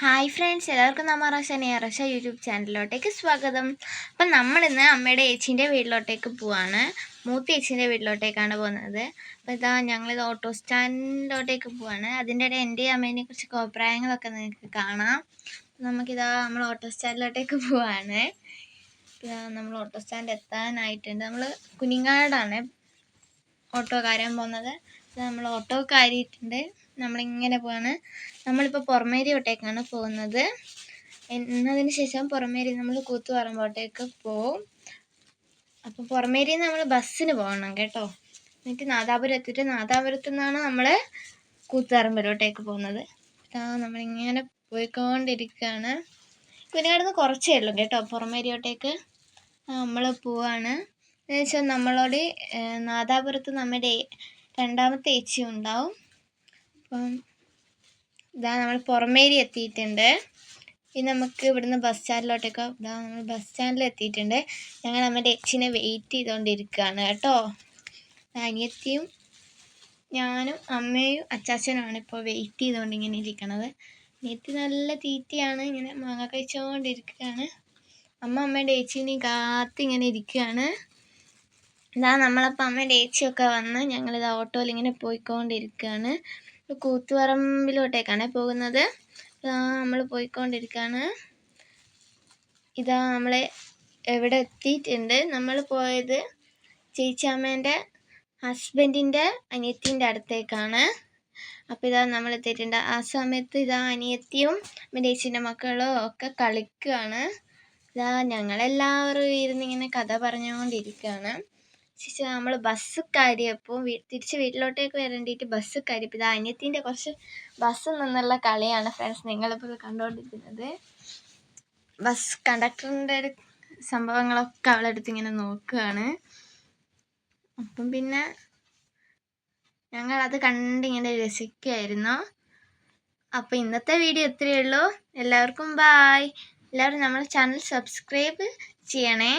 Hi friends, എല്ലാവർക്കും Rasha YouTube ചാനലിലോട്ടേക്ക് സ്വാഗതം. അപ്പം നമ്മളിന്ന് അമ്മയുടെ ഏച്ചീൻ്റെ വീട്ടിലോട്ടേക്ക് പോവാണ്. മൂത്ത ഏച്ചീൻ്റെ വീട്ടിലോട്ടേക്കാണ് പോകുന്നത്. അപ്പോൾ ഇതാ ഞങ്ങളിത് ഓട്ടോ സ്റ്റാൻഡിലോട്ടേക്ക് പോവാണ്. അതിൻ്റെ ഇടയിൽ എൻ്റെയും അമ്മേനെ കുറിച്ച് അഭിപ്രായങ്ങളൊക്കെ നിങ്ങൾക്ക് കാണാം. നമുക്കിതാ നമ്മൾ ഓട്ടോ സ്റ്റാൻഡിലോട്ടേക്ക് പോവാണ്. നമ്മൾ ഓട്ടോ സ്റ്റാൻഡ് എത്താനായിട്ടുണ്ട്. നമ്മൾ കുഞ്ഞിങ്ങാടാണ് ഓട്ടോ കയറാൻ പോകുന്നത്. നമ്മൾ ഓട്ടോ കയറിയിട്ടുണ്ട്. നമ്മളിങ്ങനെ പോവാണ്. നമ്മളിപ്പോൾ പുറമേരിയോട്ടേക്കാണ് പോകുന്നത്. എന്നതിന് ശേഷം പുറമേരി നമ്മൾ കൂത്തുപറമ്പോട്ടേക്ക് പോവും. അപ്പോൾ പുറമേരിയിൽ നമ്മൾ ബസ്സിന് പോകണം കേട്ടോ. എന്നിട്ട് നാദാപുരം എത്തിയിട്ട് നാദാപുരത്തു നിന്നാണ് നമ്മൾ കൂത്തുപറമ്പിലോട്ടേക്ക് പോകുന്നത്. നമ്മളിങ്ങനെ പോയിക്കൊണ്ടിരിക്കുകയാണ്. കുഞ്ഞാട് നിന്ന് കുറച്ചേ ഉള്ളൂ കേട്ടോ പുറമേരിയോട്ടേക്ക് നമ്മൾ പോവാണ്. എന്നുവെച്ചാൽ നമ്മളോട് നാദാപുരത്ത് നമ്മുടെ രണ്ടാമത്തെ ഏച്ചി ഉണ്ടാവും. അപ്പം ഇതാ നമ്മൾ പുറമേരി എത്തിയിട്ടുണ്ട്. ഇനി നമുക്ക് ഇവിടുന്ന് ബസ് സ്റ്റാൻഡിലോട്ടേക്ക് നമ്മൾ ബസ് സ്റ്റാൻഡിൽ എത്തിയിട്ടുണ്ട്. ഞങ്ങൾ നമ്മുടെ ഏച്ചിനെ വെയിറ്റ് ചെയ്തുകൊണ്ടിരിക്കുകയാണ് കേട്ടോ. അനിയത്തിയും ഞാനും അമ്മയും അച്ചാച്ചനുമാണ് ഇപ്പോൾ വെയിറ്റ് ചെയ്തുകൊണ്ട് ഇങ്ങനെ ഇരിക്കണത്. അനിയത്തി നല്ല തീറ്റയാണ്, ഇങ്ങനെ മാങ്ങ കഴിച്ചുകൊണ്ടിരിക്കുകയാണ്. അമ്മയുടെ ഏച്ചീനെയും കാത്തിങ്ങനെ ഇരിക്കുകയാണ്. നമ്മളപ്പോൾ അമ്മേൻ്റെ ഏച്ചിയൊക്കെ വന്ന് ഞങ്ങളിത് ഓട്ടോയിൽ ഇങ്ങനെ പോയിക്കൊണ്ടിരിക്കുകയാണ്. കൂത്തുപറമ്പിലോട്ടേക്കാണ് പോകുന്നത്. നമ്മൾ പോയിക്കൊണ്ടിരിക്കുകയാണ്. നമ്മൾ എവിടെ എത്തിയിട്ടുണ്ട്. നമ്മൾ പോയത് ചേച്ചിയമ്മേൻ്റെ ഹസ്ബൻഡിൻ്റെ അനിയത്തിൻ്റെ അടുത്തേക്കാണ്. അപ്പോൾ നമ്മൾ എത്തിയിട്ടുണ്ട്. ആ സമയത്ത് അനിയത്തിയും എൻ്റെ ചേച്ചീൻ്റെ മക്കളും ഒക്കെ കളിക്കുകയാണ്. ഞങ്ങളെല്ലാവരും ഇരുന്നിങ്ങനെ കഥ പറഞ്ഞുകൊണ്ടിരിക്കുകയാണ്. നമ്മൾ ബസ് കയറിയപ്പോൾ തിരിച്ച് വീട്ടിലോട്ടേക്ക് വരേണ്ടിയിട്ട് ബസ് കയറിയപ്പോൾ അനിയത്തിൻ്റെ കുറച്ച് ബസ്സിൽ നിന്നുള്ള കളിയാണ് ഫ്രണ്ട്സ് നിങ്ങളിപ്പോൾ കണ്ടുകൊണ്ടിരിക്കുന്നത്. ബസ് കണ്ടക്ടറിൻ്റെ സംഭവങ്ങളൊക്കെ അവളെടുത്ത് ഇങ്ങനെ നോക്കുകയാണ്. അപ്പം പിന്നെ ഞങ്ങളത് കണ്ടിങ്ങനെ രസിക്കുകയായിരുന്നു. അപ്പോൾ ഇന്നത്തെ വീഡിയോ ഇത്രയേ ഉള്ളൂ. എല്ലാവർക്കും ബായ്. എല്ലാവരും നമ്മുടെ ചാനൽ സബ്സ്ക്രൈബ് ചെയ്യണേ.